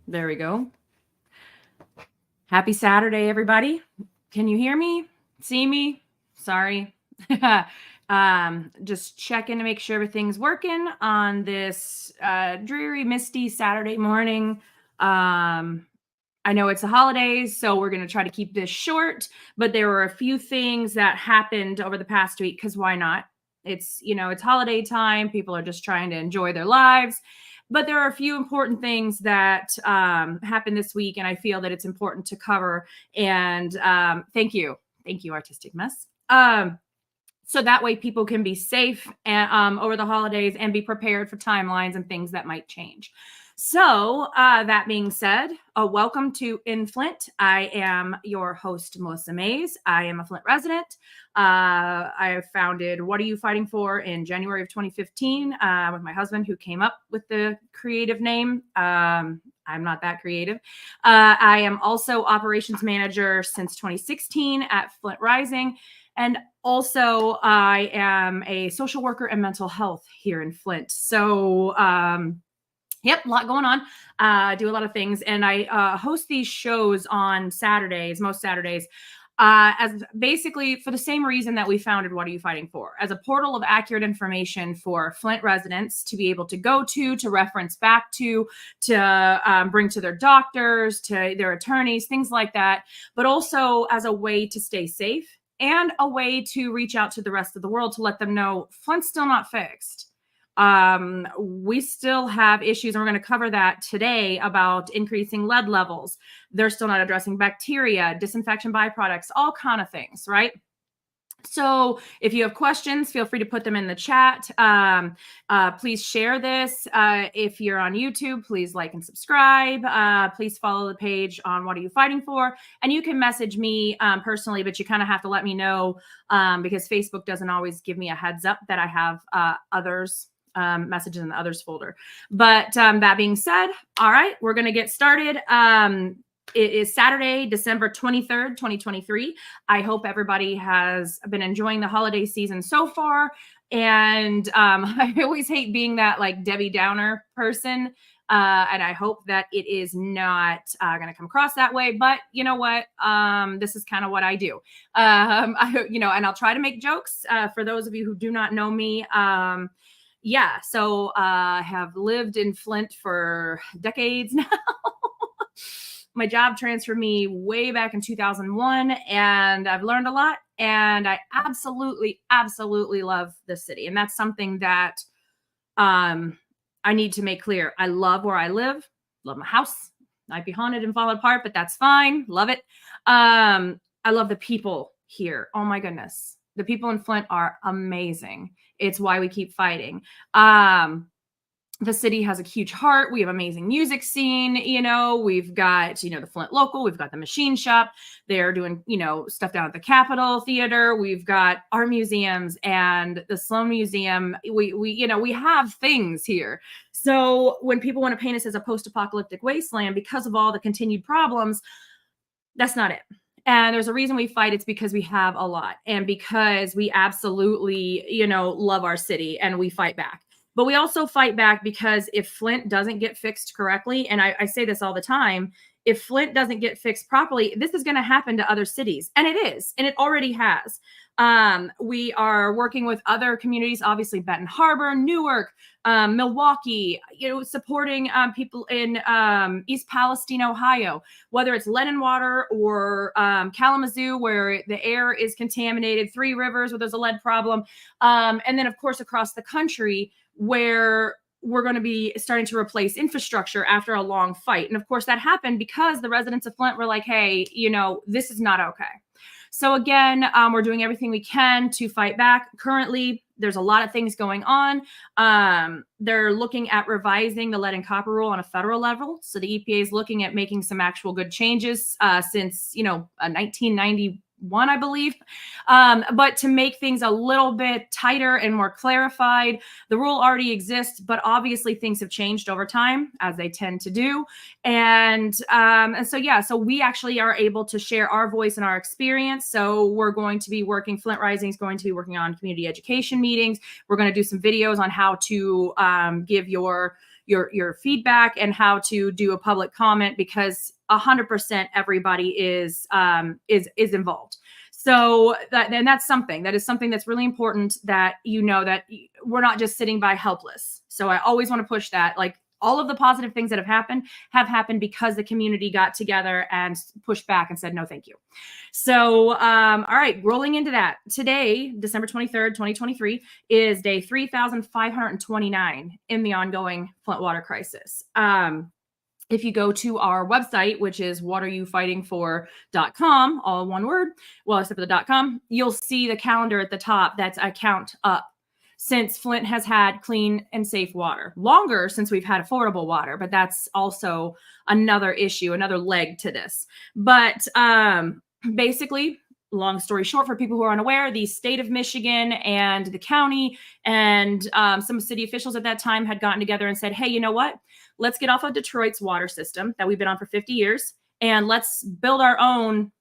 There we go. Happy Saturday, everybody. Can you hear me? See me? Sorry. Just checking to make sure everything's working on this dreary, misty Saturday morning. I know it's the holidays, so we're going to try to keep this short, but there were a few things that happened over the past week, because why not? It's holiday time. People are just trying to enjoy their lives. But there are a few important things that happened this week, and I feel that it's important to cover. And thank you, Artistic Mess. So that way people can be safe and, over the holidays and be prepared for timelines and things that might change. So that being said, welcome to In Flint. I am your host, Melissa Mays. I am a Flint resident. I founded What Are You Fighting For in January of 2015 with my husband, who came up with the creative name. I'm not that creative. I am also operations manager since 2016 at Flint Rising. And also I am a social worker and mental health here in Flint. So, yep, a lot going on. Do a lot of things. And I host these shows on Saturdays, most Saturdays, as basically for the same reason that we founded What Are You Fighting For? As a portal of accurate information for Flint residents to be able to go to reference back to bring to their doctors, to their attorneys, things like that. But also as a way to stay safe and a way to reach out to the rest of the world to let them know Flint's still not fixed. We still have issues, and we're going to cover that today about increasing lead levels. They're still not addressing bacteria, disinfection byproducts, all kind of things, right? So if you have questions, feel free to put them in the chat. Please share this. If you're on YouTube, please like and subscribe. Please follow the page on What Are You Fighting For? And you can message me personally, but you kind of have to let me know because Facebook doesn't always give me a heads up that I have others messages in the others folder. But that being said, all right, we're going to get started. It is Saturday, December 23rd, 2023. I hope everybody has been enjoying the holiday season so far. And I always hate being that like Debbie Downer person. And I hope that it is not going to come across that way. But you know what? This is kind of what I do. And I'll try to make jokes for those of you who do not know me. Yeah, so I have lived in Flint for decades now. My job transferred me way back in 2001, and I've learned a lot, and I absolutely, absolutely love this city. And that's something that I need to make clear. I love where I live, love my house. Might be haunted and fall apart, but that's fine. Love it. I love the people here. Oh my goodness. The people in Flint are amazing. It's why we keep fighting. The city has a huge heart. We have amazing music scene. We've got, the Flint Local. We've got the Machine Shop. They're doing, stuff down at the Capitol Theater. We've got art museums and the Sloan Museum. We have things here. So when people want to paint us as a post-apocalyptic wasteland because of all the continued problems, that's not it. And there's a reason we fight. It's because we have a lot and because we absolutely, love our city and we fight back. But we also fight back because if Flint doesn't get fixed correctly, and I say this all the time, if Flint doesn't get fixed properly, this is going to happen to other cities. And it is, and it already has. We are working with other communities, obviously Benton Harbor, Newark, Milwaukee, supporting people in East Palestine, Ohio, whether it's Lead and Water or Kalamazoo, where the air is contaminated, Three Rivers, where there's a lead problem. And then, of course, across the country, where we're going to be starting to replace infrastructure after a long fight. And of course, that happened because the residents of Flint were like, hey, this is not okay. So again, we're doing everything we can to fight back. Currently, there's a lot of things going on. They're looking at revising the lead and copper rule on a federal level. So the EPA is looking at making some actual good changes since, 1991, I believe. But to make things a little bit tighter and more clarified, the rule already exists, but obviously things have changed over time, as they tend to do. And so we actually are able to share our voice and our experience. So we're going to be working, Flint Rising is going to be working on community education meetings. We're going to do some videos on how to give your your feedback and how to do a public comment, because 100% everybody is involved. So that's something that's really important, that that we're not just sitting by helpless. So I always want to push that, like, all of the positive things that have happened because the community got together and pushed back and said, no, thank you. So, all right, rolling into that. Today, December 23rd, 2023, is day 3,529 in the ongoing Flint Water Crisis. If you go to our website, which is whatareyouffightingfor.com, all one word, well, except for the .com, you'll see the calendar at the top. That's a count up since Flint has had clean and safe water. Longer since we've had affordable water, but that's also another issue, another leg to this. But basically, long story short, for people who are unaware, the state of Michigan and the county and some city officials at that time had gotten together and said, hey, you know what? Let's get off of Detroit's water system that we've been on for 50 years, and let's build our own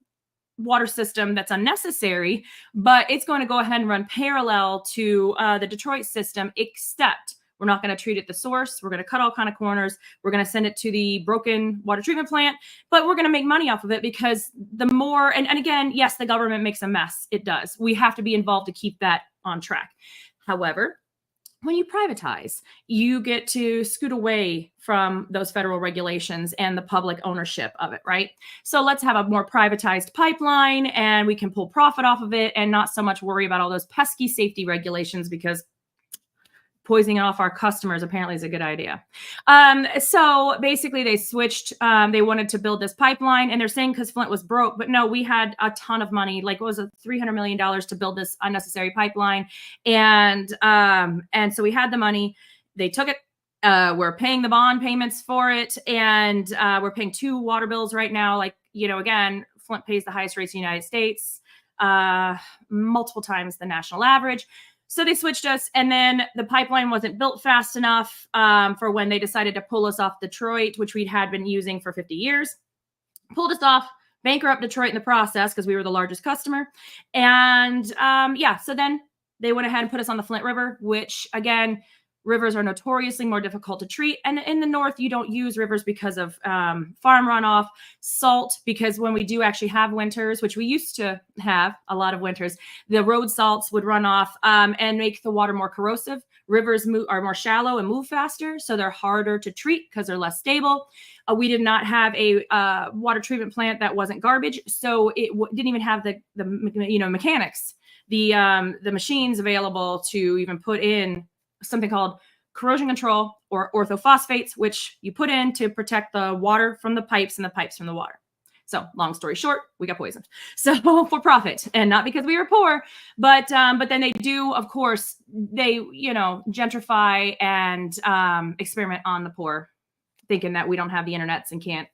water system that's unnecessary, but it's going to go ahead and run parallel to the Detroit system, except we're not going to treat it at the source. We're going to cut all kind of corners. We're going to send it to the broken water treatment plant, but we're going to make money off of it, because the more, and again, yes, the government makes a mess. It does. We have to be involved to keep that on track. However, when you privatize, you get to scoot away from those federal regulations and the public ownership of it, right? So let's have a more privatized pipeline, and we can pull profit off of it and not so much worry about all those pesky safety regulations, because poisoning off our customers apparently is a good idea. So basically they switched, they wanted to build this pipeline, and they're saying because Flint was broke, but no, we had a ton of money. Like, it was $300 million to build this unnecessary pipeline. And so we had the money, they took it. We're paying the bond payments for it. And we're paying 2 water bills right now. Like, again, Flint pays the highest rates in the United States, multiple times the national average. So they switched us, and then the pipeline wasn't built fast enough for when they decided to pull us off Detroit, which we'd had been using for 50 years. Pulled us off, bankrupt Detroit in the process, because we were the largest customer. And so then they went ahead and put us on the Flint River, which, again, rivers are notoriously more difficult to treat. And in the north, you don't use rivers because of farm runoff, salt, because when we do actually have winters, which we used to have a lot of winters, the road salts would run off and make the water more corrosive. Rivers are more shallow and move faster, so they're harder to treat because they're less stable. We did not have a water treatment plant that wasn't garbage, so it didn't even have the mechanics, the machines available to even put in something called corrosion control or orthophosphates, which you put in to protect the water from the pipes and the pipes from the water. So long story short, we got poisoned. So for profit, and not because we were poor, but then they do, of course, they, gentrify and experiment on the poor, thinking that we don't have the internets and can't,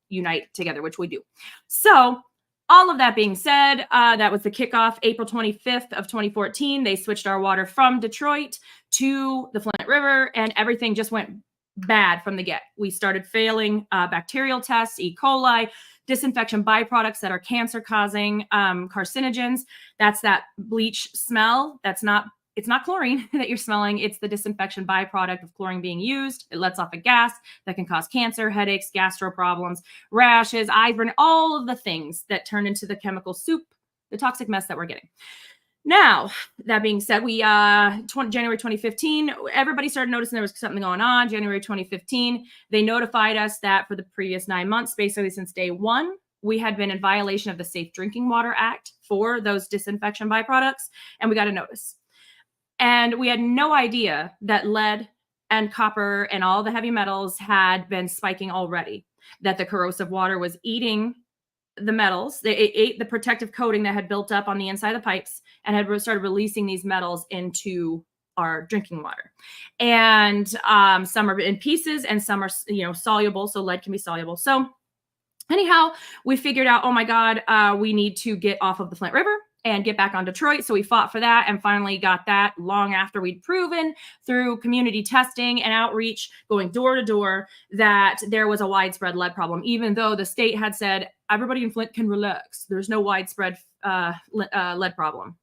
unite together, which we do. So all of that being said, that was the kickoff. April 25th of 2014, they switched our water from Detroit to the Flint River, and everything just went bad from the get. We started failing bacterial tests, E. coli, disinfection byproducts that are cancer-causing carcinogens. That's that bleach smell. It's not chlorine that you're smelling. It's the disinfection byproduct of chlorine being used. It lets off a gas that can cause cancer, headaches, gastro problems, rashes, eyes burning, all of the things that turn into the chemical soup, the toxic mess that we're getting. Now, that being said, January 2015, everybody started noticing there was something going on. January 2015, they notified us that for the previous 9 months, basically since day one, we had been in violation of the Safe Drinking Water Act for those disinfection byproducts, and we got a notice. And we had no idea that lead and copper and all the heavy metals had been spiking already, that the corrosive water was eating the metals. It ate the protective coating that had built up on the inside of the pipes and had started releasing these metals into our drinking water. And some are in pieces and some are, soluble. So lead can be soluble. So anyhow, we figured out, oh my God, we need to get off of the Flint River and get back on Detroit. So we fought for that and finally got that long after we'd proven through community testing and outreach, going door to door, that there was a widespread lead problem, even though the state had said, everybody in Flint can relax. There's no widespread lead problem.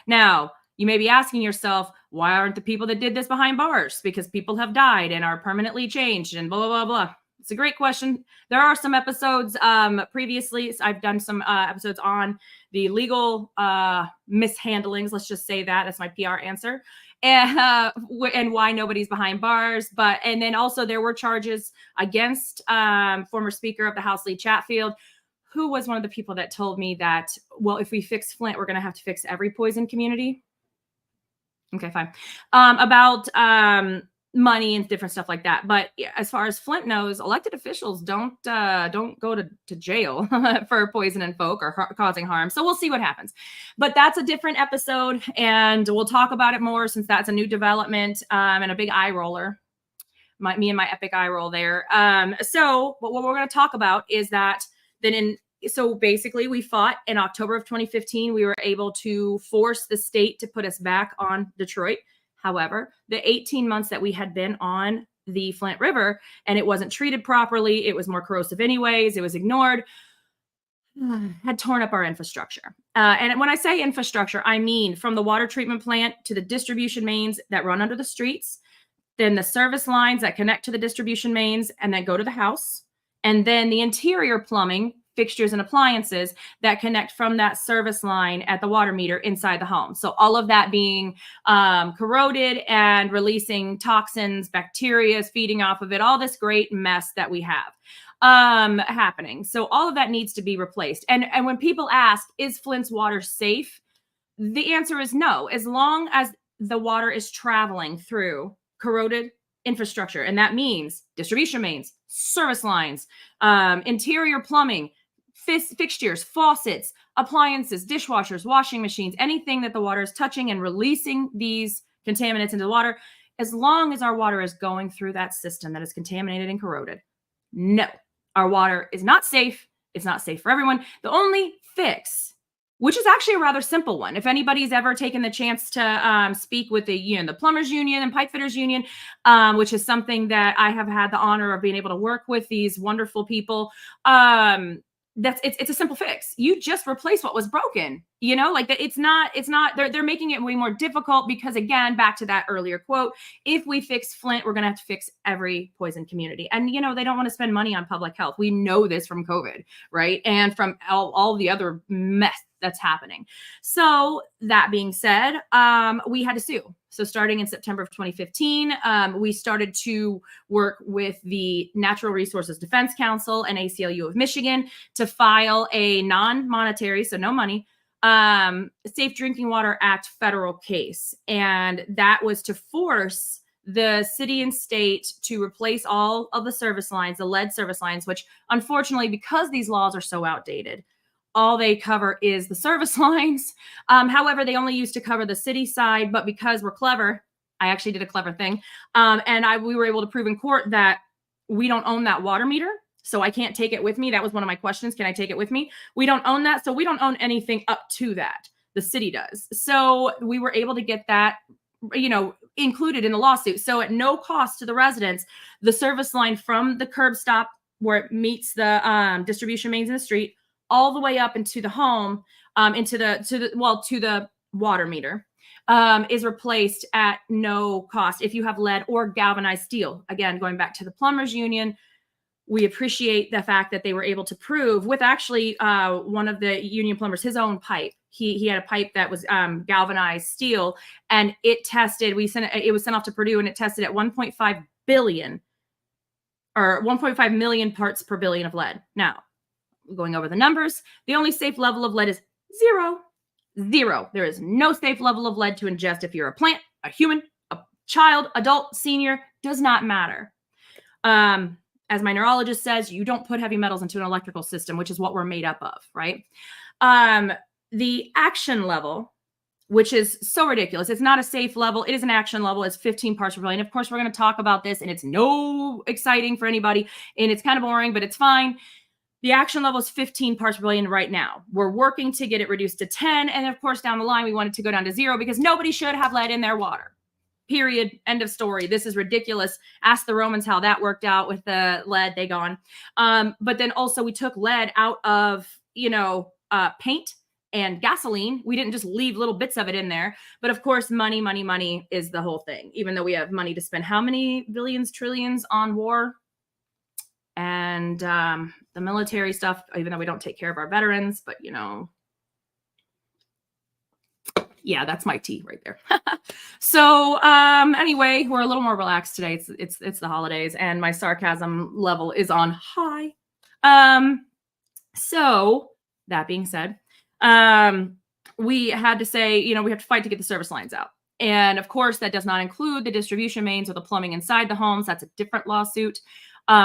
Now, you may be asking yourself, Why aren't the people that did this behind bars? Because people have died and are permanently changed and blah, blah, blah, blah. It's a great question. There are some episodes previously. I've done some episodes on the legal mishandlings. Let's just say that. That's my PR answer. And why nobody's behind bars. And then also there were charges against former Speaker of the House, Lee Chatfield, who was one of the people that told me that, well, if we fix Flint, we're going to have to fix every poison community. Okay, fine. About money and different stuff like that. But as far as Flint knows, elected officials don't go to jail for poisoning folk or causing harm. So we'll see what happens. But that's a different episode, and we'll talk about it more since that's a new development and a big eye roller. Me and my epic eye roll there. So what we're going to talk about is that then so basically we fought in October of 2015. We were able to force the state to put us back on Detroit. However, the 18 months that we had been on the Flint River and it wasn't treated properly, it was more corrosive anyways, it was ignored, had torn up our infrastructure. And when I say infrastructure, I mean from the water treatment plant to the distribution mains that run under the streets, then the service lines that connect to the distribution mains and then go to the house, and then the interior plumbing, fixtures and appliances that connect from that service line at the water meter inside the home. So all of that being corroded and releasing toxins, bacteria, feeding off of it, all this great mess that we have happening. So all of that needs to be replaced. And when people ask, is Flint's water safe? The answer is no, as long as the water is traveling through corroded infrastructure. And that means distribution mains, service lines, interior plumbing, fixtures, faucets, appliances, dishwashers, washing machines, anything that the water is touching and releasing these contaminants into the water, as long as our water is going through that system that is contaminated and corroded. No, our water is not safe. It's not safe for everyone. The only fix, which is actually a rather simple one. If anybody's ever taken the chance to speak with the Plumbers Union and Pipe Fitters Union, which is something that I have had the honor of being able to work with these wonderful people, it's a simple fix. You just replace what was broken. It's not, they're making it way more difficult because, again, back to that earlier quote, if we fix Flint, we're going to have to fix every poison community. And, they don't want to spend money on public health. We know this from COVID, right? And from all the other mess that's happening. So that being said, we had to sue. So starting in September of 2015, we started to work with the Natural Resources Defense Council and ACLU of Michigan to file a non-monetary, so no money, Safe Drinking Water Act federal case. And that was to force the city and state to replace all of the service lines, the lead service lines, which unfortunately, because these laws are so outdated, all they cover is the service lines. However, they only used to cover the city side, but because we're clever, I actually did a clever thing. We were able to prove in court that we don't own that water meter. So I can't take it with me. That was one of my questions. Can I take it with me? We don't own that. So we don't own anything up to that. The city does. So we were able to get that, included in the lawsuit. So at no cost to the residents, the service line from the curb stop where it meets the distribution mains in the street, all the way up into the home, to the water meter, is replaced at no cost if you have lead or galvanized steel. Again, going back to the Plumbers Union, we appreciate the fact that they were able to prove with actually one of the union plumbers, his own pipe. He had a pipe that was galvanized steel, and it tested. It was sent off to Purdue, and it tested at 1.5 billion or 1.5 million parts per billion of lead. Now, going over the numbers, the only safe level of lead is zero. There is no safe level of lead to ingest if you're a plant, a human, a child, adult, senior, does not matter. As my neurologist says, you don't put heavy metals into an electrical system, which is what we're made up of, right? The action level, which is so ridiculous. It's not a safe level. It is an action level. It's 15 parts per billion. Of course, we're going to talk about this, and it's no exciting for anybody, and it's kind of boring, but it's fine. The action level is 15 parts per billion right now. We're working to get it reduced to 10. And of course, down the line, we want it to go down to 0 because nobody should have lead in their water. Period. End of story. This is ridiculous. Ask the Romans how that worked out with the lead. They gone. But then also we took lead out of, paint and gasoline. We didn't just leave little bits of it in there. But of course, money is the whole thing, even though we have money to spend how many billions, trillions on war and the military stuff, even though we don't take care of our veterans. But, yeah, that's my tea right there. So anyway, we're a little more relaxed today. It's the holidays and my sarcasm level is on high. So that being said, we had to say, we have to fight to get the service lines out. And of course, that does not include the distribution mains or the plumbing inside the homes. That's a different lawsuit,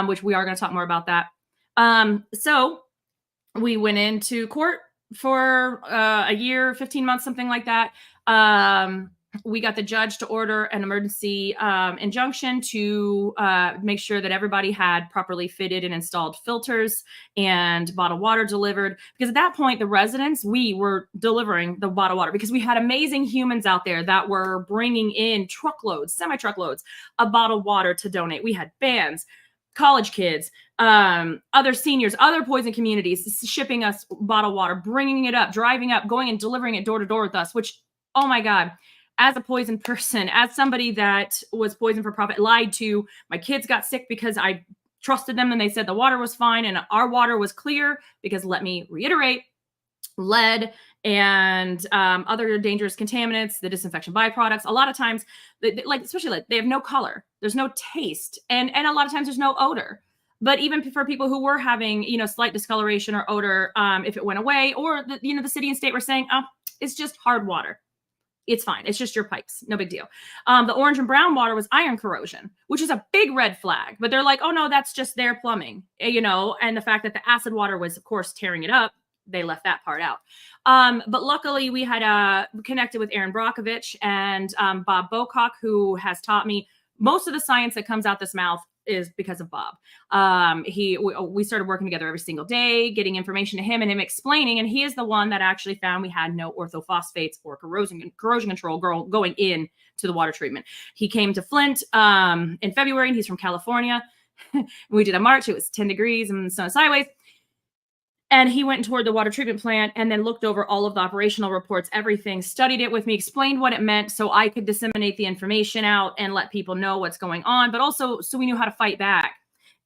which we are going to talk more about that. So we went into court for a year, 15 months, something like that. We got the judge to order an emergency injunction to make sure that everybody had properly fitted and installed filters and bottled water delivered. Because at that point, the residents, we were delivering the bottled water because we had amazing humans out there that were bringing in truckloads, semi-truckloads of bottled water to donate. We had bands, college kids, other seniors, other poison communities shipping us bottled water, bringing it up, driving up, going and delivering it door to door with us, which, oh my God, as a poison person, as somebody that was poisoned for profit, lied to, my kids got sick because I trusted them and they said the water was fine and our water was clear because, let me reiterate, lead and other dangerous contaminants, the disinfection byproducts, a lot of times, like especially lead, they have no color, there's no taste, and a lot of times there's no odor. But even for people who were having, slight discoloration or odor, if it went away, or the city and state were saying, oh, it's just hard water, it's fine, it's just your pipes, no big deal. The orange and brown water was iron corrosion, which is a big red flag. But they're like, oh no, that's just their plumbing, and the fact that the acid water was, of course, tearing it up, they left that part out. But luckily, we had connected with Aaron Brockovich and Bob Bocock, who has taught me most of the science that comes out this mouth is because of Bob. We started working together every single day, getting information to him and him explaining. And he is the one that actually found we had no orthophosphates or corrosion control going in to the water treatment. He came to Flint in February, and he's from California. We did a march. It was 10 degrees and sun sideways. And he went toward the water treatment plant and then looked over all of the operational reports, everything, studied it with me, explained what it meant so I could disseminate the information out and let people know what's going on, but also so we knew how to fight back.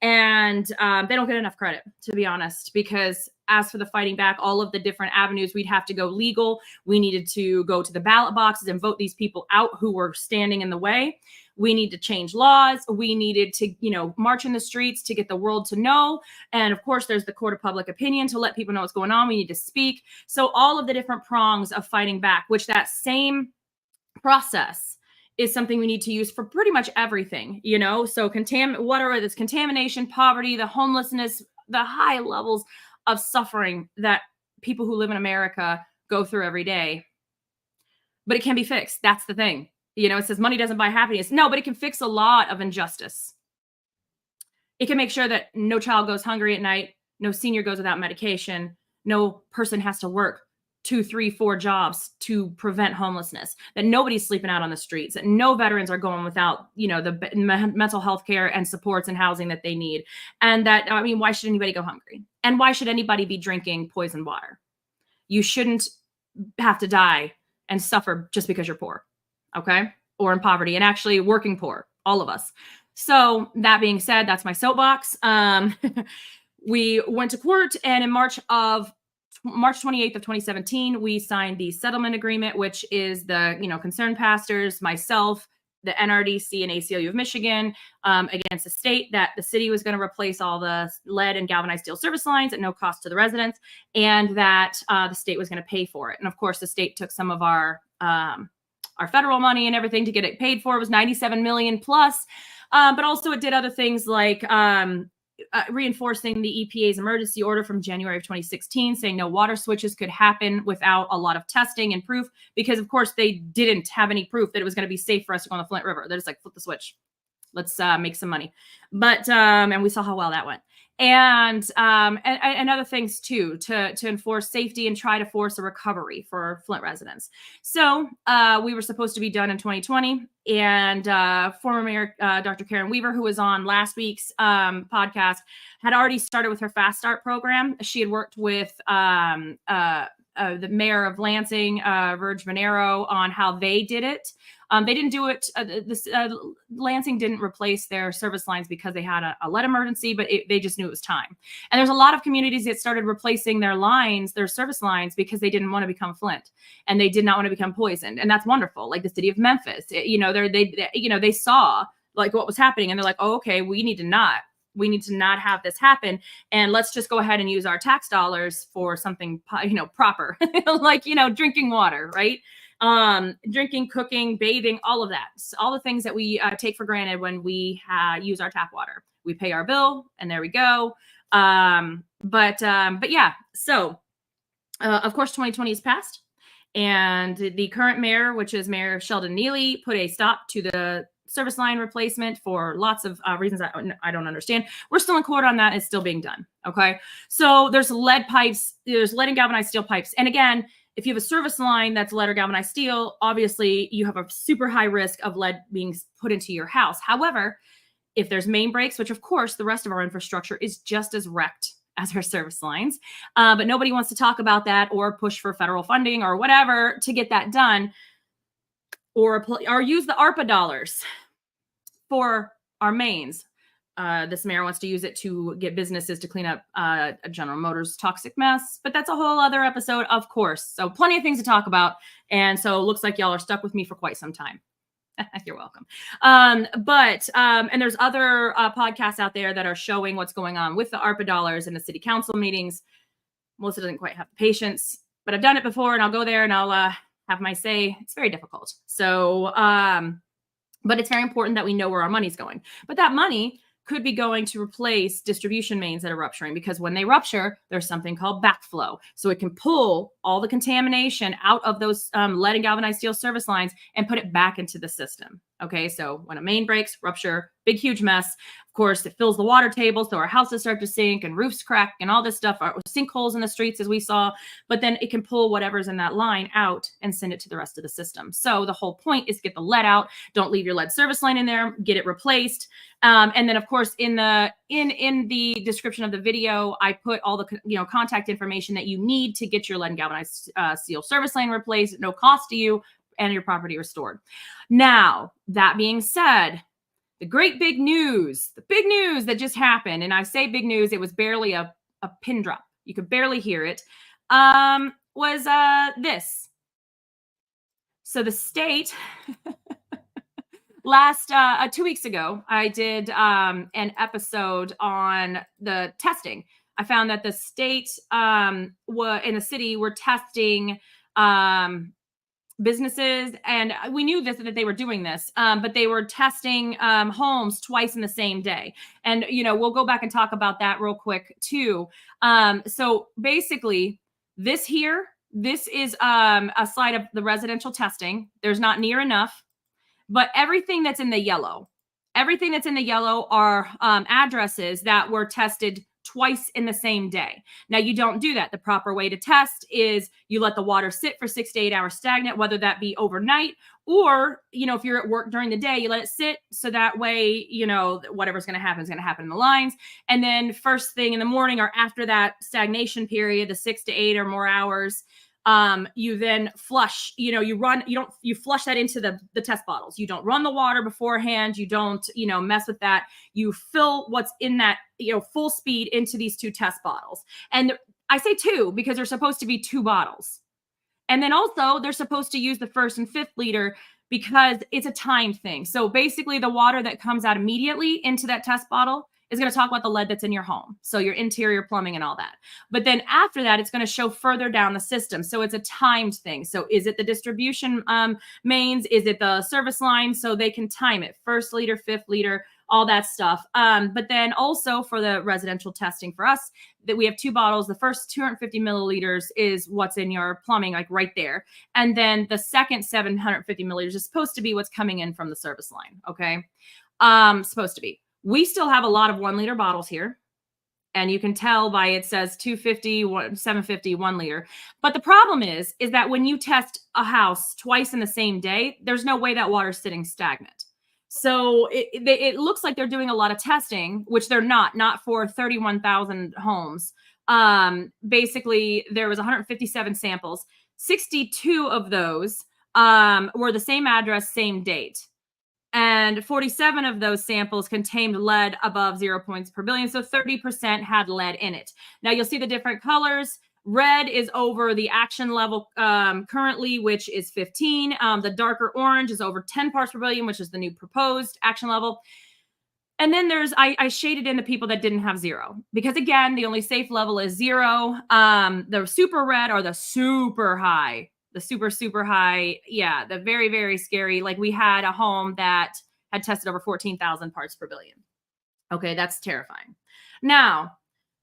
And they don't get enough credit, to be honest, because as for the fighting back, all of the different avenues, we'd have to go legal. We needed to go to the ballot boxes and vote these people out who were standing in the way. We need to change laws. We needed to, march in the streets to get the world to know. And of course, there's the court of public opinion to let people know what's going on. We need to speak. So all of the different prongs of fighting back, which that same process is something we need to use for pretty much everything, so whatever this contamination, poverty, the homelessness, the high levels of suffering that people who live in America go through every day. But it can be fixed. That's the thing. It says money doesn't buy happiness. No, but it can fix a lot of injustice. It can make sure that no child goes hungry at night, no senior goes without medication, no person has to work 2, 3, 4 jobs to prevent homelessness, that nobody's sleeping out on the streets, that no veterans are going without, the mental health care and supports and housing that they need. And that, why should anybody go hungry? And why should anybody be drinking poisoned water? You shouldn't have to die and suffer just because you're poor. Okay. Or in poverty, and actually working poor, all of us. So that being said, that's my soapbox. We went to court, and in March 28th of 2017, we signed the settlement agreement, which is the, concerned pastors, myself, the NRDC and ACLU of Michigan, against the state, that the city was going to replace all the lead and galvanized steel service lines at no cost to the residents, and that the state was going to pay for it. And of course, the state took some of our federal money and everything to get it paid for. It was $97 million plus. But also it did other things like reinforcing the EPA's emergency order from January of 2016, saying no water switches could happen without a lot of testing and proof, because of course they didn't have any proof that it was going to be safe for us to go on the Flint River. They're just like, flip the switch. Let's make some money. But, and we saw how well that went. And other things too, to enforce safety and try to force a recovery for Flint residents. So we were supposed to be done in 2020, and former Mayor Dr. Karen Weaver, who was on last week's podcast, had already started with her Fast Start program. She had worked with the mayor of Lansing, Verge Monero, on how they did it. They didn't do it. Lansing didn't replace their service lines because they had a lead emergency, but they just knew it was time. And there's a lot of communities that started replacing their lines, their service lines, because they didn't want to become Flint and they did not want to become poisoned. And that's wonderful. Like the city of Memphis, they saw like what was happening, and they're like, oh, okay, we need to not have this happen, and let's just go ahead and use our tax dollars for something proper, like drinking water, right? Drinking, cooking, bathing, all of that, all the things that we take for granted when we use our tap water. We pay our bill, and there we go. But yeah, so of course 2020 has passed, and the current mayor, which is Mayor Sheldon Neely, put a stop to the service line replacement for lots of reasons I don't understand. We're still in court on that. It's still being done. Okay. So there's lead pipes, there's lead and galvanized steel pipes. And again, if you have a service line that's lead or galvanized steel, obviously you have a super high risk of lead being put into your house. However, if there's main breaks, which of course the rest of our infrastructure is just as wrecked as our service lines, but nobody wants to talk about that or push for federal funding or whatever to get that done, or use the ARPA dollars for our mains. This mayor wants to use it to get businesses to clean up General Motors' toxic mess, but that's a whole other episode, of course. So plenty of things to talk about. And so it looks like y'all are stuck with me for quite some time. You're welcome. And there's other podcasts out there that are showing what's going on with the ARPA dollars in the city council meetings. Melissa doesn't quite have the patience, but I've done it before, and I'll go there and I'll have my say. It's very difficult. So, but it's very important that we know where our money's going. But that money could be going to replace distribution mains that are rupturing, because when they rupture, there's something called backflow. So it can pull all the contamination out of those lead and galvanized steel service lines and put it back into the system. Okay, so when a main breaks, rupture, big, huge mess. Of course, it fills the water table, so our houses start to sink and roofs crack and all this stuff, sinkholes in the streets, as we saw. But then it can pull whatever's in that line out and send it to the rest of the system. So the whole point is get the lead out. Don't leave your lead service line in there. Get it replaced. And then, of course, in the description of the video, I put all the contact information that you need to get your lead and galvanized steel service line replaced at no cost to you and your property restored. Now, that being said, the big news that just happened, and I say big news, it was barely a pin drop. You could barely hear it, was this. So the state, last 2 weeks ago, I did an episode on the testing. I found that the state in the city were testing businesses, and we knew that they were doing this, but they were testing homes twice in the same day. And we'll go back and talk about that real quick too. So basically, this is a slide of the residential testing. There's not near enough, but everything that's in the yellow are addresses that were tested twice in the same day. Now, you don't do that. The proper way to test is you let the water sit for 6 to 8 hours stagnant, whether that be overnight or, if you're at work during the day, you let it sit. So that way, whatever's going to happen is going to happen in the lines. And then first thing in the morning or after that stagnation period, the 6 to 8 or more hours, you then flush, you flush that into the test bottles. You don't run the water beforehand. You don't, mess with that. You fill what's in that, full speed into these 2 test bottles. And I say 2 because there's supposed to be 2 bottles. And then also they're supposed to use the 1st and 5th liter because it's a time thing. So basically the water that comes out immediately into that test bottle is going to talk about the lead that's in your home. So your interior plumbing and all that. But then after that, it's going to show further down the system. So it's a timed thing. So is it the distribution mains? Is it the service line? So they can time it. 1st liter, 5th liter, all that stuff. But then also for the residential testing for us, that we have 2 bottles. The first 250 milliliters is what's in your plumbing, like right there. And then the second 750 milliliters is supposed to be what's coming in from the service line. Okay. Supposed to be. We still have a lot of 1 liter bottles here. And you can tell by it says 250, 750, 1 liter. But the problem is that when you test a house twice in the same day, there's no way that water's sitting stagnant. So it looks like they're doing a lot of testing, which they're not for 31,000 homes. Basically there was 157 samples. 62 of those were the same address, same date. And 47 of those samples contained lead above 0 points per billion. So 30% had lead in it. Now you'll see the different colors. Red is over the action level currently, which is 15. The darker orange is over 10 parts per billion, which is the new proposed action level. And then I shaded in the people that didn't have 0, because again, the only safe level is 0. The super red are the super high. The super high. Yeah, the very, very scary. Like we had a home that had tested over 14,000 parts per billion. Okay, that's terrifying. Now,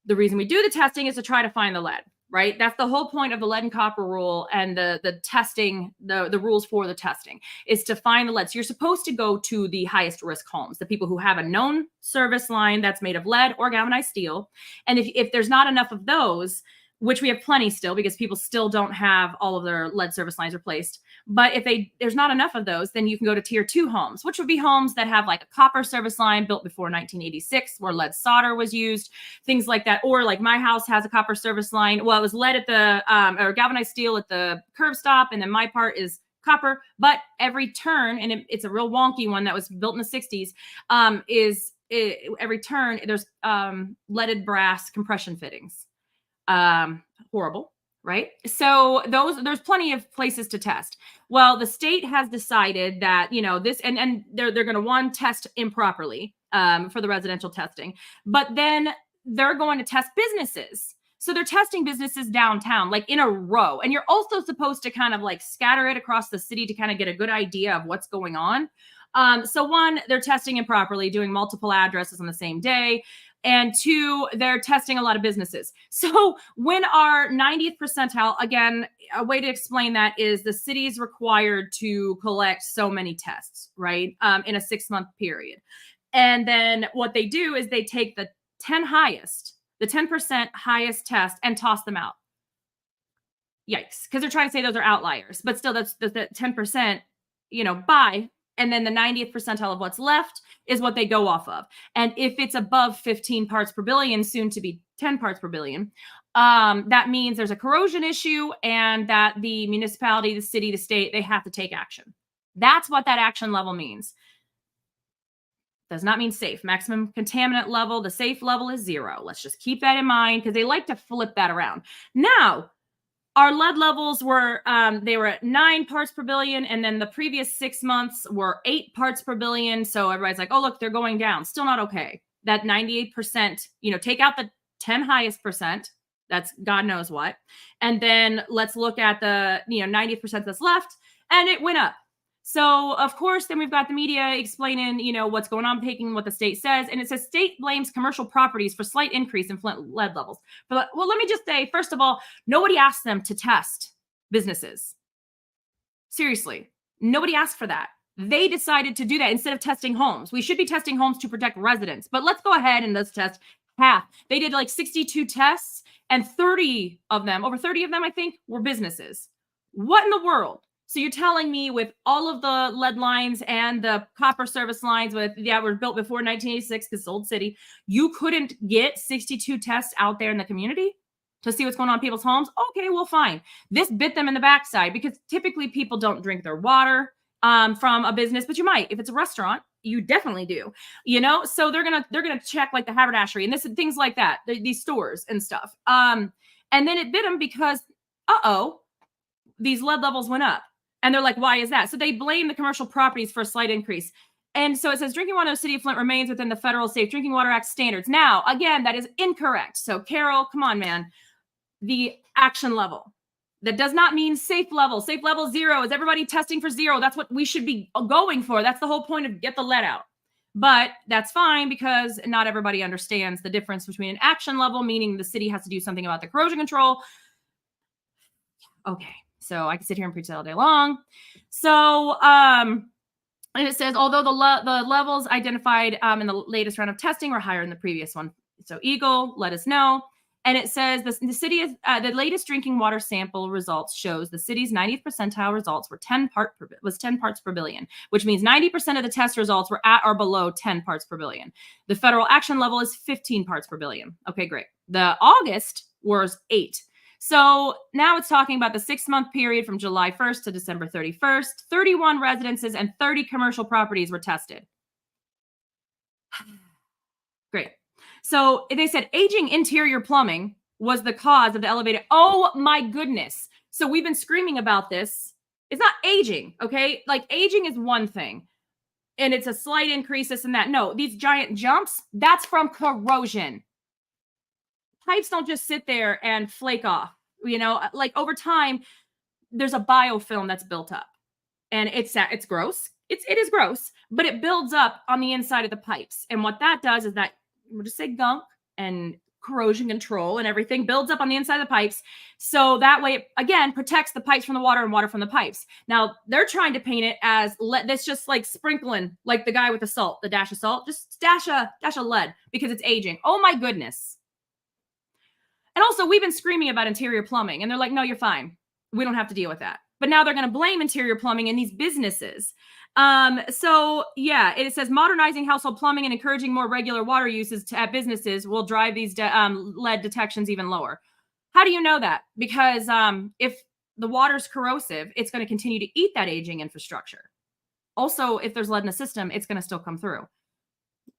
the reason we do the testing is to try to find the lead, right? That's the whole point of the lead and copper rule and the testing, the rules for the testing is to find the lead. So you're supposed to go to the highest risk homes, the people who have a known service line that's made of lead or galvanized steel. And if there's not enough of those, which we have plenty still because people still don't have all of their lead service lines replaced. But if there's not enough of those, then you can go to tier 2 homes, which would be homes that have like a copper service line built before 1986 where lead solder was used, things like that. Or like my house has a copper service line. Well, it was lead at the, or galvanized steel at the curb stop. And then my part is copper, but every turn, and it's a real wonky one that was built in the 60s, every turn, there's leaded brass compression fittings. Horrible, right? So there's plenty of places to test. Well, the state has decided that, this, and they're going to test improperly, for the residential testing, but then they're going to test businesses. So they're testing businesses downtown, like in a row. And you're also supposed to kind of like scatter it across the city to kind of get a good idea of what's going on. So one, they're testing improperly, doing multiple addresses on the same day. And 2, they're testing a lot of businesses. So when our 90th percentile, again, a way to explain that is the city's required to collect so many tests, right? In a 6-month period. And then what they do is they take the 10% highest test and toss them out. Yikes. Because they're trying to say those are outliers, but still that's the 10%, by. And then the 90th percentile of what's left is what they go off of. And if it's above 15 parts per billion, soon to be 10 parts per billion, that means there's a corrosion issue and that the municipality, the city, the state, they have to take action. That's what that action level means. Does not mean safe. Maximum contaminant level, the safe level is 0. Let's just keep that in mind because they like to flip that around. Now, our lead levels were, they were at 9 parts per billion. And then the previous 6 months were 8 parts per billion. So everybody's like, oh, look, they're going down. Still not okay. That 98%, take out the 10 highest percent. That's God knows what. And then let's look at the, 90% that's left. And it went up. So, of course, then we've got the media explaining, what's going on, taking what the state says. And it says state blames commercial properties for slight increase in Flint lead levels. But, well, let me just say, first of all, nobody asked them to test businesses. Seriously, nobody asked for that. They decided to do that instead of testing homes. We should be testing homes to protect residents. But let's go ahead and let's test half. They did like 62 tests and 30 of them, over 30 of them, I think, were businesses. What in the world? So you're telling me with all of the lead lines and the copper service lines were built before 1986 because it's old city, you couldn't get 62 tests out there in the community to see what's going on in people's homes? Okay, well, fine. This bit them in the backside because typically people don't drink their water from a business, but you might. If it's a restaurant, you definitely do. So they're gonna check like the haberdashery and things like that, these stores and stuff. And then it bit them because these lead levels went up. And they're like, why is that? So they blame the commercial properties for a slight increase. And so it says drinking water in the city of Flint remains within the federal Safe Drinking Water Act standards. Now, again, that is incorrect. So Carol, come on, man. The action level. That does not mean safe level. Safe level 0. Is everybody testing for 0? That's what we should be going for. That's the whole point of get the lead out. But that's fine because not everybody understands the difference between an action level, meaning the city has to do something about the corrosion control. Okay. So I can sit here and preach all day long. So, and it says, although the levels identified in the latest round of testing were higher than the previous one. So Eagle, let us know. And it says the city is the latest drinking water sample results shows the city's 90th percentile results were 10 parts per billion, which means 90% of the test results were at or below 10 parts per billion. The federal action level is 15 parts per billion. Okay, great. The August was 8. So now it's talking about the 6-month period from July 1st to December 31st. 31 residences and 30 commercial properties were tested. Great. So they said aging interior plumbing was the cause of the elevated. Oh my goodness. So we've been screaming about this. It's not aging, okay? Like aging is one thing and it's a slight increase, this and that. No, these giant jumps, that's from corrosion. Pipes don't just sit there and flake off, you know, like over time, there's a biofilm that's built up and it's gross. It is gross, but it builds up on the inside of the pipes. And what that does is that, we'll just say gunk and corrosion control and everything builds up on the inside of the pipes. So that way, it, again, protects the pipes from the water and water from the pipes. Now they're trying to paint it as that's just like sprinkling, like the guy with the salt, the dash of salt, just dash a lead because it's aging. Oh my goodness. And also we've been screaming about interior plumbing and they're like, no, you're fine. We don't have to deal with that. But now they're going to blame interior plumbing in these businesses. So yeah, it says modernizing household plumbing and encouraging more regular water uses at businesses will drive these lead detections even lower. How do you know that? Because if the water's corrosive, it's going to continue to eat that aging infrastructure. Also, if there's lead in the system, it's going to still come through.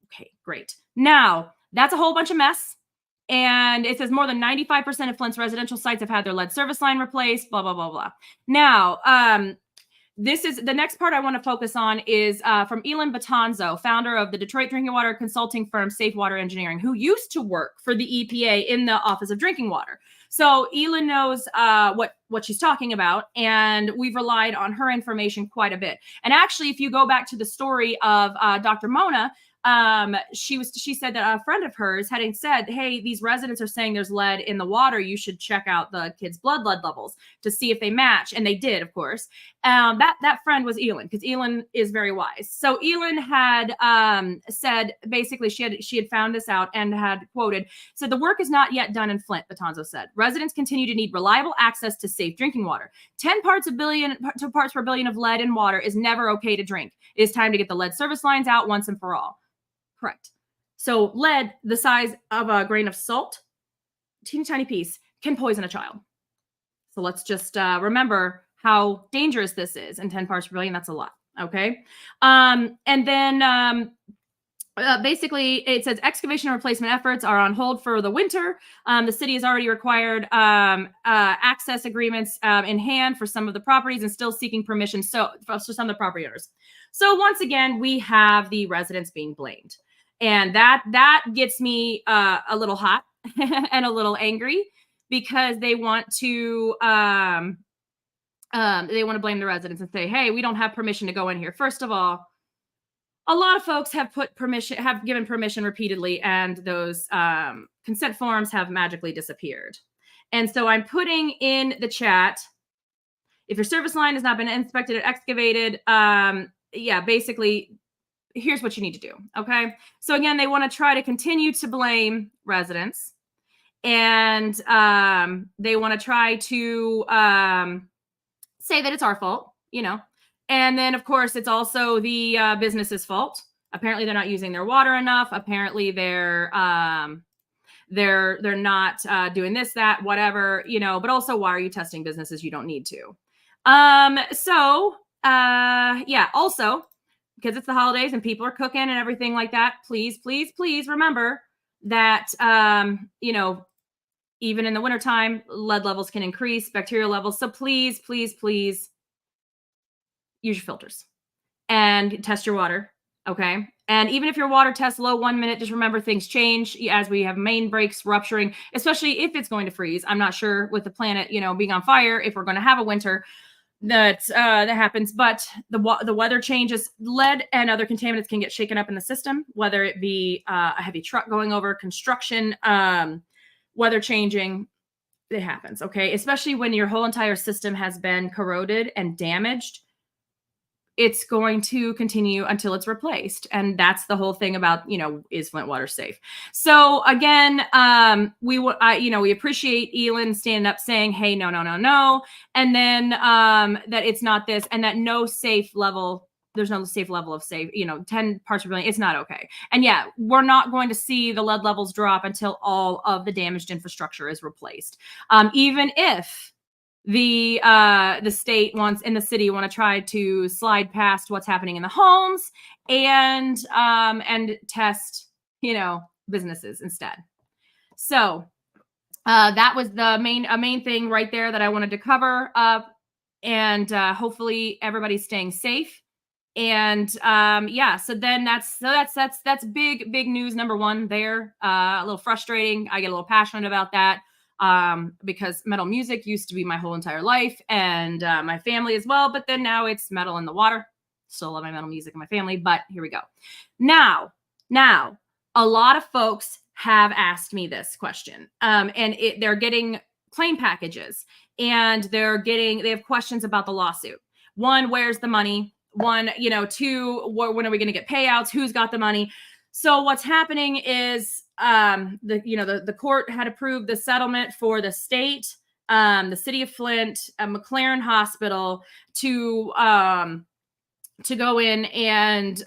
Okay, great. Now, that's a whole bunch of mess. And it says more than 95% of Flint's residential sites have had their lead service line replaced, blah, blah, blah, blah. Now, this is the next part I want to focus on is from Elin Batanzo, founder of the Detroit drinking water consulting firm Safe Water Engineering, who used to work for the EPA in the Office of Drinking Water. So Elin knows what she's talking about, and we've relied on her information quite a bit. And actually, if you go back to the story of Dr. Mona, she said that a friend of hers had said, hey, these residents are saying there's lead in the water. You should check out the kids' blood lead levels to see if they match. And they did, of course. That friend was Elin, because Elin is very wise. So Elin had said, basically, she had found this out and had quoted, said, the work is not yet done in Flint, Batanzo said. Residents continue to need reliable access to safe drinking water. 10 parts per billion of lead in water is never okay to drink. It is time to get the lead service lines out once and for all. Correct. So lead, the size of a grain of salt, teeny tiny piece, can poison a child. So let's just remember how dangerous this is. And 10 parts per billion, that's a lot. Okay. And then basically it says excavation and replacement efforts are on hold for the winter. The city has already required access agreements in hand for some of the properties and still seeking permission for some of the property owners. So once again, we have the residents being blamed. And that gets me a little hot and a little angry because they want to blame the residents and say, hey, we don't have permission to go in here. First of all, a lot of folks have given permission repeatedly, and those consent forms have magically disappeared. And so I'm putting in the chat, if your service line has not been inspected or excavated, yeah, basically, here's what you need to do. Okay. So again, they want to try to continue to blame residents, and they want to try to say that it's our fault, you know. And then, of course, it's also the business's fault. Apparently, they're not using their water enough. Apparently, they're not doing this, that, whatever, you know. But also, why are you testing businesses you don't need to? Yeah. Also, because it's the holidays and people are cooking and everything like that, please, please, please remember that you know, even in the wintertime, lead levels can increase, bacterial levels. So please, please, please, use your filters and test your water, okay? And even if your water tests low 1 minute, just remember things change as we have main breaks rupturing, especially if it's going to freeze. I'm not sure with the planet, you know, being on fire, if we're going to have a winter that happens, but the weather changes. Lead and other contaminants can get shaken up in the system, whether it be a heavy truck going over, construction, weather changing. It happens, okay? Especially when your whole entire system has been corroded and damaged. It's going to continue until it's replaced. And that's the whole thing about, you know, is Flint water safe? So again, we appreciate Elin standing up saying, hey, no. And then that it's not this, and that no safe level, there's no safe level of safe, 10 parts per billion. It's not okay. And yeah, we're not going to see the lead levels drop until all of the damaged infrastructure is replaced. Even if the state wants and the city want to try to slide past what's happening in the homes and test, businesses instead. So that was the main thing right there that I wanted to cover. And hopefully everybody's staying safe. And so then that's big news number one there. A little frustrating. I get a little passionate about that because metal music used to be my whole entire life and my family as well. But then now it's metal in the water. Still love my metal music and my family, but here we go. Now, a lot of folks have asked me this question, and they're getting claim packages, and they have questions about the lawsuit. One, where's the money? One, two, when are we going to get payouts? Who's got the money? So what's happening is the court had approved the settlement for the state, the city of Flint, McLaren Hospital to go in and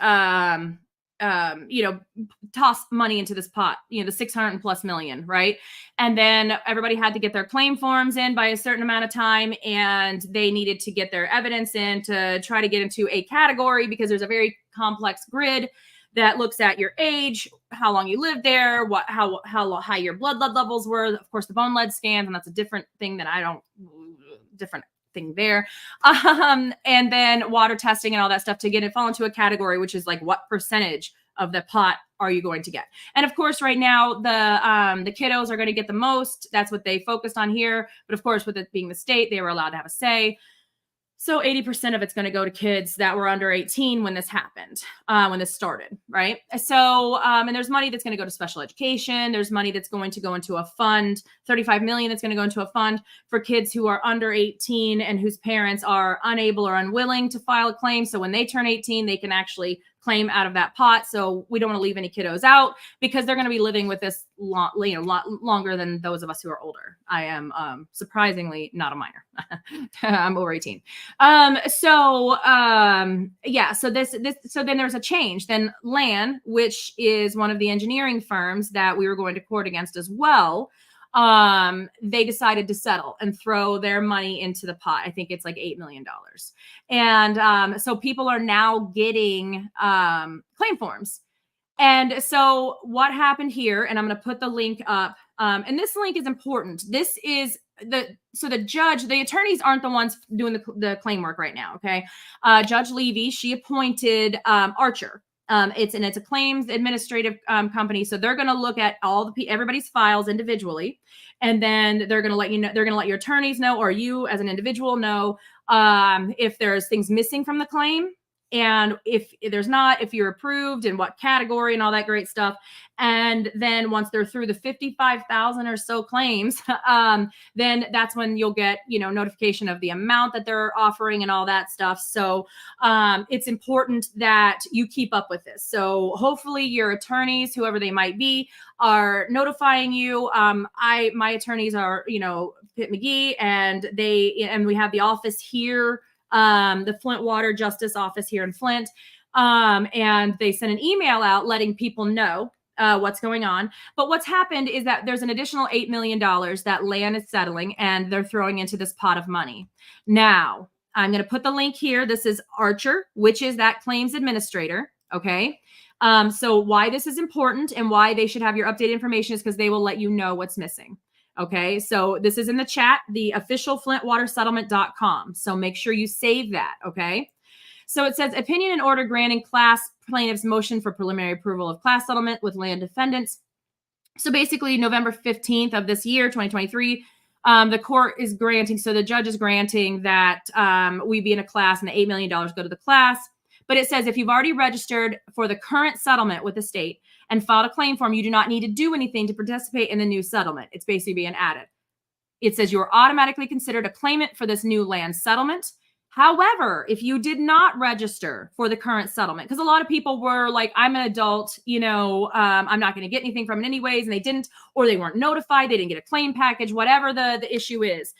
toss money into this pot, the 600+ million, right? And then everybody had to get their claim forms in by a certain amount of time, and they needed to get their evidence in to try to get into a category because there's a very complex grid that looks at your age, how long you lived there, how high your blood lead levels were, of course, the bone lead scans, and that's a different thing that different thing there. And then water testing and all that stuff to get it fall into a category, which is like what percentage of the pot are you going to get? And of course, right now the kiddos are going to get the most. That's what they focused on here. But of course, with it being the state, they were allowed to have a say. So 80% of it's going to go to kids that were under 18 when this happened, when this started, right? So, and there's money that's going to go to special education. There's money that's going to go into a fund, $35 million that's going to go into a fund for kids who are under 18 and whose parents are unable or unwilling to file a claim. So when they turn 18, they can actually claim out of that pot. So we don't want to leave any kiddos out because they're going to be living with this lot longer than those of us who are older. I am surprisingly not a minor. I'm over 18. So then there's a change. Then LAN, which is one of the engineering firms that we were going to court against as well, they decided to settle and throw their money into the pot. I think it's like $8 million. And so people are now getting claim forms. And so what happened here, and I'm going to put the link up, and this link is important. This is the attorneys aren't the ones doing the claim work right now. Okay. Judge Levy, she appointed Archer. It's a claims administrative company. So they're going to look at everybody's files individually. And then they're going to let you know, they're going to let your attorneys know, or you as an individual know, if there's things missing from the claim. And if there's not, if you're approved and what category and all that great stuff. And then once they're through the 55,000 or so claims, then that's when you'll get, notification of the amount that they're offering and all that stuff. So it's important that you keep up with this. So hopefully your attorneys, whoever they might be, are notifying you. My attorneys are, Pitt McGee, and we have the office here, the Flint Water Justice office here in Flint. And they sent an email out letting people know what's going on. But what's happened is that there's an additional $8 million that LAN is settling, and they're throwing into this pot of money. Now, I'm going to put the link here. This is Archer, which is that claims administrator. Okay. So why this is important and why they should have your updated information is because they will let you know what's missing. Okay, so this is in the chat, the official flintwatersettlement.com. So make sure you save that, okay? So it says, opinion and order granting class plaintiff's motion for preliminary approval of class settlement with land defendants. So basically November 15th of this year, 2023, the court is granting, so the judge is granting that we be in a class and the $8 million go to the class. But it says if you've already registered for the current settlement with the state and filed a claim form, you do not need to do anything to participate in the new settlement. It's basically being added. It says you are automatically considered a claimant for this new land settlement. However, if you did not register for the current settlement, because a lot of people were like, I'm an adult, I'm not going to get anything from it anyways, and they didn't, or they weren't notified, they didn't get a claim package, whatever the issue is.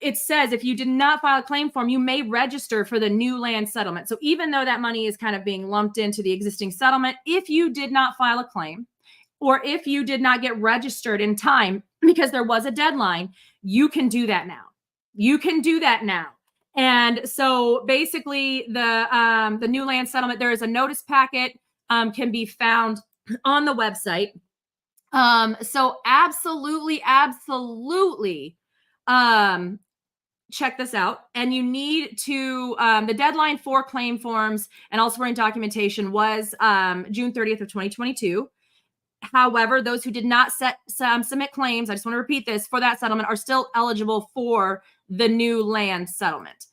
it says if you did not file a claim form, you may register for the new land settlement. So even though that money is kind of being lumped into the existing settlement, if you did not file a claim, or if you did not get registered in time because there was a deadline, you can do that now. You can do that now. And so basically the new land settlement, there is a notice packet, can be found on the website. So absolutely, check this out. And you need to, the deadline for claim forms and also for documentation was June 30th of 2022. However, those who did not submit claims, I just want to repeat this, for that settlement are still eligible for the new land settlement.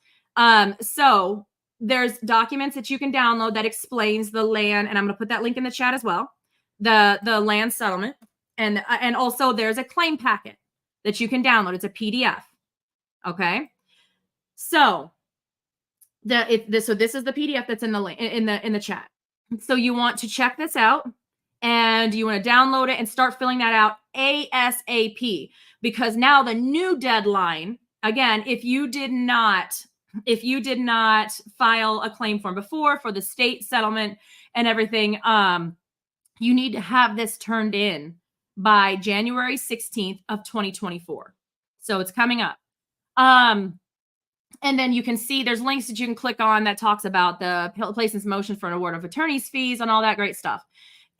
So there's documents that you can download that explains the land, and I'm going to put that link in the chat as well, the land settlement. And also there's a claim packet that you can download. It's a PDF. Okay. So this is the PDF that's in the chat. So you want to check this out. And you want to download it and start filling that out ASAP, because now the new deadline, again, if you did not file a claim form before for the state settlement and everything, you need to have this turned in by January 16th of 2024. So it's coming up. And then you can see there's links that you can click on that talks about the places motion for an award of attorney's fees and all that great stuff.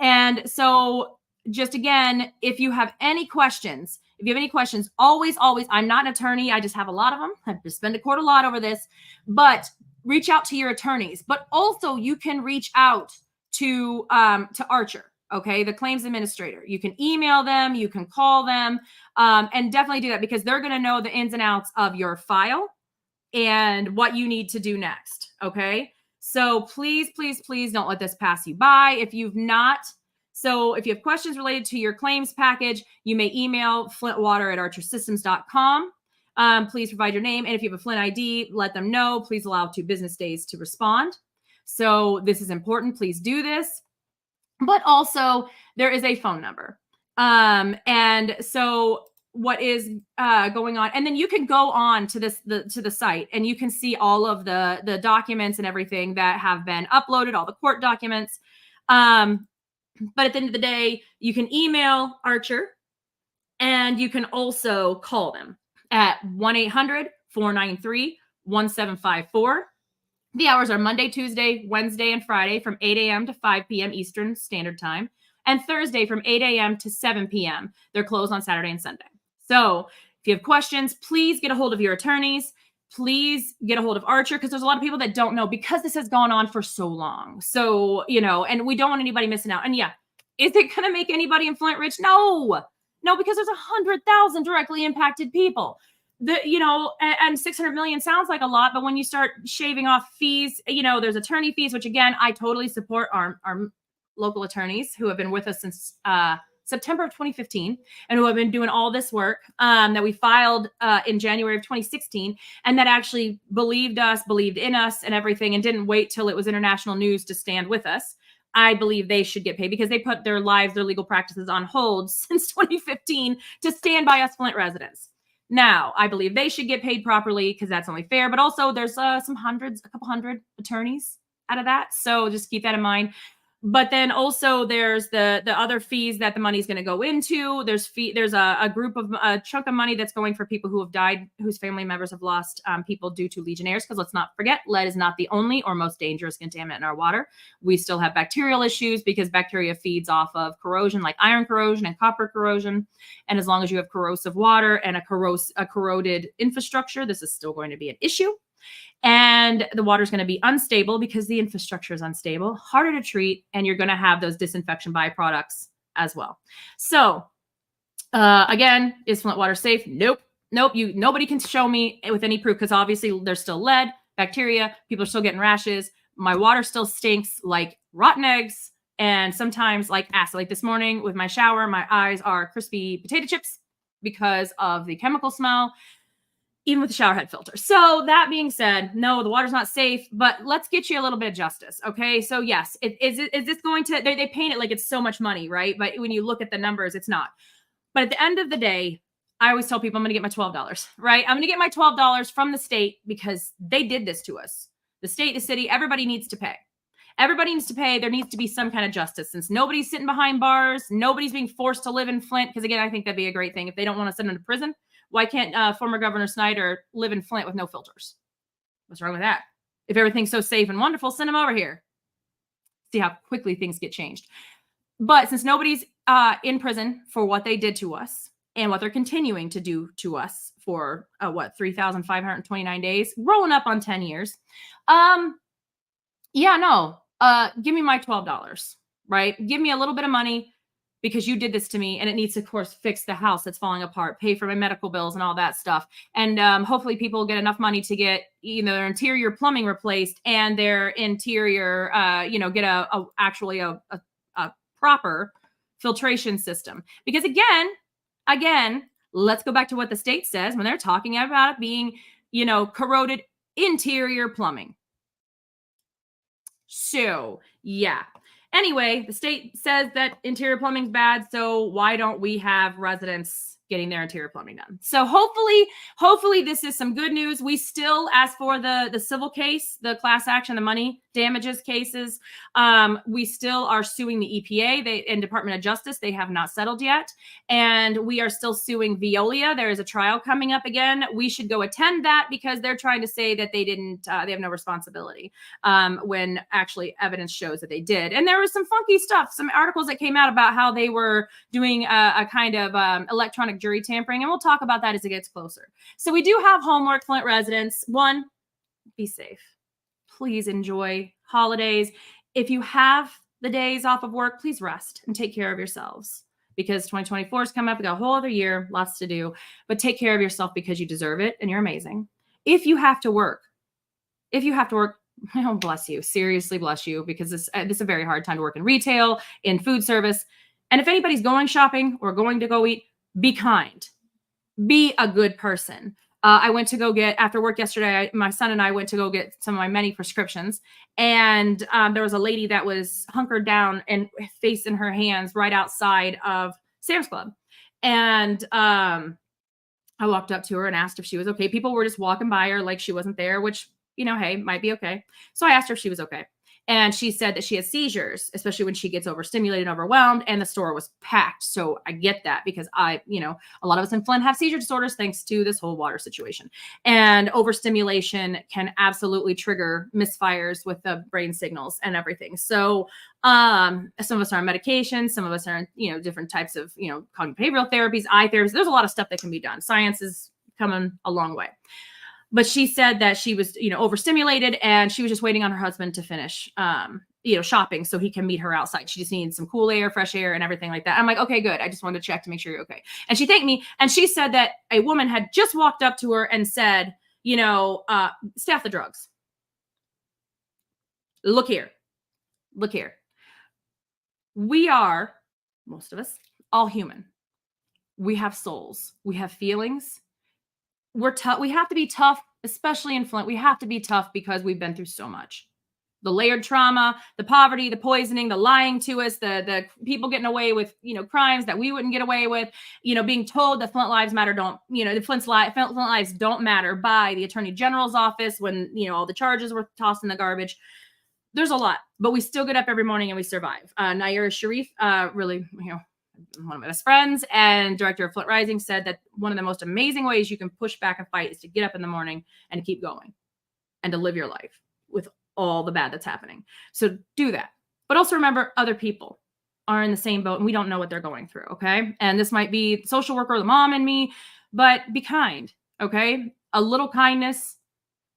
And so just again, if you have any questions, always, I'm not an attorney. I just have a lot of them. I've just been to court a lot over this, but reach out to your attorneys. But also you can reach out to Archer, okay, the claims administrator. You can email them, you can call them, and definitely do that, because they're going to know the ins and outs of your file and what you need to do next, okay? So please don't let this pass you by. If you have questions related to your claims package, you may email flintwater@archersystems.com. Please provide your name. And if you have a Flint ID, let them know. Please allow 2 business days to respond. So this is important. Please do this. But also there is a phone number. And so what is going on, and then you can go on to the site and you can see all of the documents and everything that have been uploaded, all the court documents. But at the end of the day, you can email Archer, and you can also call them at 1-800-493-1754. The hours are Monday, Tuesday, Wednesday, and Friday from 8 a.m. to 5 p.m. Eastern Standard Time, and Thursday from 8 a.m. to 7 p.m. They're closed on Saturday and Sunday. So if you have questions, please get a hold of your attorneys. Please get a hold of Archer, because there's a lot of people that don't know, because this has gone on for so long. So, and we don't want anybody missing out. And yeah, is it going to make anybody in Flint rich? No, because there's 100,000 directly impacted people. And 600 million sounds like a lot, but when you start shaving off fees, there's attorney fees, which again, I totally support our local attorneys who have been with us since September of 2015 and who have been doing all this work that we filed in January of 2016, and that actually believed in us and everything, and didn't wait till it was international news to stand with us. I believe they should get paid, because they put their lives, their legal practices on hold since 2015 to stand by us Flint residents. Now, I believe they should get paid properly, because that's only fair, but also there's a couple hundred attorneys out of that. So just keep that in mind. But then also there's the other fees that the money's going to go into. There's a chunk of money that's going for people who have died, whose family members have lost people due to Legionnaires. Because let's not forget, lead is not the only or most dangerous contaminant in our water. We still have bacterial issues, because bacteria feeds off of corrosion, like iron corrosion and copper corrosion. And as long as you have corrosive water and a corroded infrastructure, this is still going to be an issue. And the water is going to be unstable, because the infrastructure is unstable, harder to treat, and you're going to have those disinfection byproducts as well. So again, is Flint water safe? Nope. Nobody can show me with any proof, because obviously there's still lead, bacteria, people are still getting rashes. My water still stinks like rotten eggs, and sometimes like acid. Like this morning with my shower, my eyes are crispy potato chips because of the chemical smell, even with the shower head filter. So that being said, no, the water's not safe, but let's get you a little bit of justice. Okay. So yes, is this going to, they paint it like it's so much money, right? But when you look at the numbers, it's not. But at the end of the day, I always tell people I'm going to get my $12, right? I'm going to get my $12 from the state because they did this to us. The state, the city, everybody needs to pay. Everybody needs to pay. There needs to be some kind of justice since nobody's sitting behind bars. Nobody's being forced to live in Flint. Because again, I think that'd be a great thing. If they don't want to send them to prison, why can't former Governor Snyder live in Flint with no filters? What's wrong with that? If everything's so safe and wonderful, send them over here. See how quickly things get changed. But since nobody's in prison for what they did to us and what they're continuing to do to us for 3,529 days, rolling up on 10 years. Give me my $12, right? Give me a little bit of money because you did this to me, and it needs to, of course, fix the house that's falling apart, pay for my medical bills and all that stuff. And hopefully people get enough money to get either their interior plumbing replaced and their interior, get a proper filtration system. Because again, let's go back to what the state says when they're talking about it being, corroded interior plumbing. So, yeah. Anyway, the state says that interior plumbing's bad, so why don't we have residents getting their interior plumbing done? So hopefully this is some good news. We still, as for the civil case, the class action, the money damages cases, we still are suing the EPA and Department of Justice. They have not settled yet. And we are still suing Veolia. There is a trial coming up again. We should go attend that because they're trying to say that they didn't, they have no responsibility when actually evidence shows that they did. And there was some funky stuff, some articles that came out about how they were doing a kind of electronic jury tampering. And we'll talk about that as it gets closer. So we do have homework, Flint residents. One, be safe. Please enjoy holidays. If you have the days off of work, please rest and take care of yourselves because 2024 is coming up. We got a whole other year, lots to do, but take care of yourself because you deserve it and you're amazing. If you have to work, oh, bless you. Seriously, bless you, because this is a very hard time to work in retail, in food service. And if anybody's going shopping or going to go eat, be kind. Be a good person. I went to go get, after work yesterday, my son and I went to go get some of my many prescriptions. And there was a lady that was hunkered down and face in her hands right outside of Sam's Club. And I walked up to her and asked if she was okay. People were just walking by her like she wasn't there, which, hey, might be okay. So I asked her if she was okay. And she said that she has seizures, especially when she gets overstimulated and overwhelmed, and the store was packed. So I get that because a lot of us in Flint have seizure disorders thanks to this whole water situation. And overstimulation can absolutely trigger misfires with the brain signals and everything. So some of us are on medication, some of us are on, different types of, cognitive behavioral therapies, eye therapies. There's a lot of stuff that can be done. Science is coming a long way. But she said that she was, overstimulated and she was just waiting on her husband to finish, shopping so he can meet her outside. She just needed some cool air, fresh air, and everything like that. I'm like, okay, good. I just wanted to check to make sure you're okay. And she thanked me. And she said that a woman had just walked up to her and said, stay off the drugs. Look here. We are, most of us, all human. We have souls. We have feelings. We're tough. We have to be tough, especially in Flint. We have to be tough because we've been through so much. The layered trauma, the poverty, the poisoning, the lying to us, the people getting away with, crimes that we wouldn't get away with, being told that Flint lives matter Flint lives don't matter by the Attorney General's office when, all the charges were tossed in the garbage. There's a lot, but we still get up every morning and we survive. Naira Sharif, really, one of my best friends and director of Flint Rising, said that one of the most amazing ways you can push back and fight is to get up in the morning and keep going and to live your life with all the bad that's happening. So do that. But also remember, other people are in the same boat and we don't know what they're going through. Okay. And this might be the social worker, the mom in me, but be kind. Okay. A little kindness.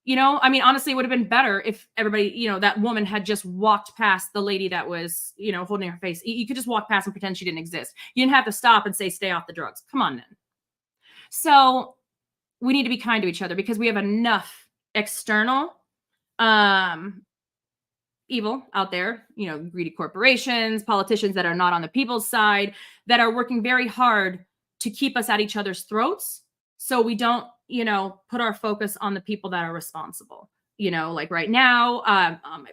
Honestly, it would have been better if everybody, that woman had just walked past the lady that was, holding her face. You could just walk past and pretend she didn't exist. You didn't have to stop and say, stay off the drugs. Come on then. So we need to be kind to each other because we have enough external evil out there, greedy corporations, politicians that are not on the people's side, that are working very hard to keep us at each other's throats. So we don't, put our focus on the people that are responsible, like right now, my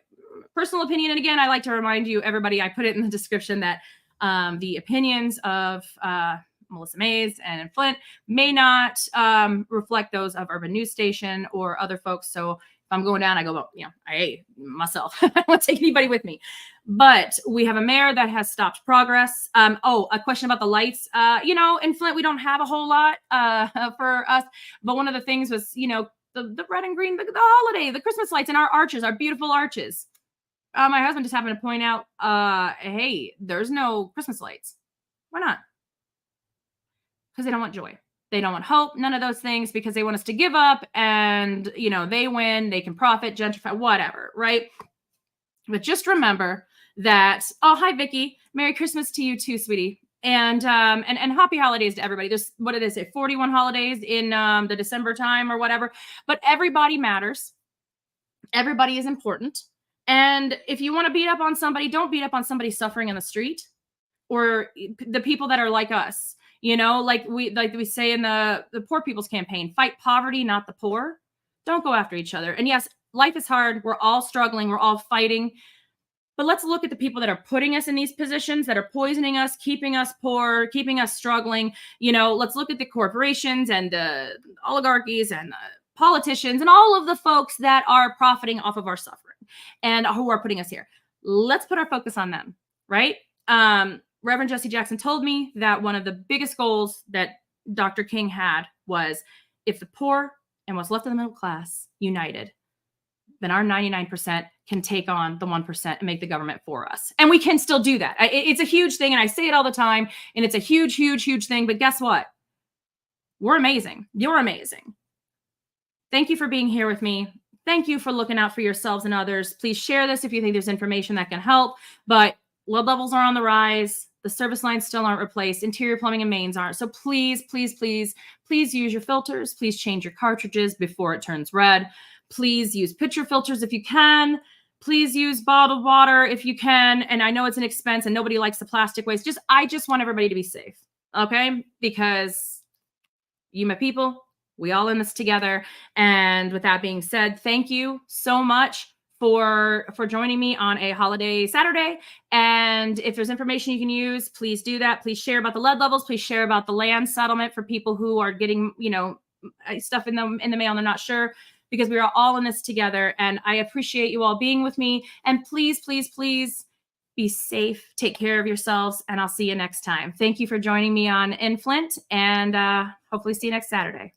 personal opinion. And again, I like to remind you, everybody, I put it in the description that the opinions of Melissa Mays and in Flint may not reflect those of Urban News Station or other folks. So if I'm going down, I go, well, I myself, I don't want to take anybody with me. But we have a mayor that has stopped progress. A question about the lights. In Flint, we don't have a whole lot for us. But one of the things was, the red and green, the holiday, the Christmas lights and our arches, our beautiful arches. My husband just happened to point out, hey, there's no Christmas lights. Why not? Because they don't want joy. They don't want hope, none of those things, because they want us to give up and, they win, they can profit, gentrify, whatever, right? But just remember that, hi, Vicky. Merry Christmas to you too, sweetie. And happy holidays to everybody. There's, 41 holidays in the December time or whatever. But everybody matters. Everybody is important. And if you want to beat up on somebody, don't beat up on somebody suffering in the street or the people that are like us. Like we say in the Poor People's Campaign, fight poverty, not the poor. Don't go after each other. And yes, life is hard. We're all struggling. We're all fighting. But let's look at the people that are putting us in these positions, that are poisoning us, keeping us poor, keeping us struggling. Let's look at the corporations and the oligarchies and the politicians and all of the folks that are profiting off of our suffering and who are putting us here. Let's put our focus on them, right? Reverend Jesse Jackson told me that one of the biggest goals that Dr. King had was if the poor and what's left of the middle class united, then our 99% can take on the 1% and make the government for us. And we can still do that. It's a huge thing. And I say it all the time. And it's a huge, huge, huge thing. But guess what? We're amazing. You're amazing. Thank you for being here with me. Thank you for looking out for yourselves and others. Please share this if you think there's information that can help. But lead levels are on the rise. The service lines still aren't replaced. Interior plumbing and mains aren't. So please, please, please, please use your filters. Please change your cartridges before it turns red. Please use pitcher filters if you can. Please use bottled water if you can. And I know it's an expense and nobody likes the plastic waste. I just want everybody to be safe. Okay? Because you, my people, we all in this together. And with that being said, thank you so much for joining me on a holiday Saturday. And if there's information you can use, please do that. Please share about the lead levels. Please share about the land settlement for people who are getting, stuff in the mail and they're not sure, because we are all in this together. And I appreciate you all being with me. And please, please, please be safe. Take care of yourselves. And I'll see you next time. Thank you for joining me on In Flint, and hopefully see you next Saturday.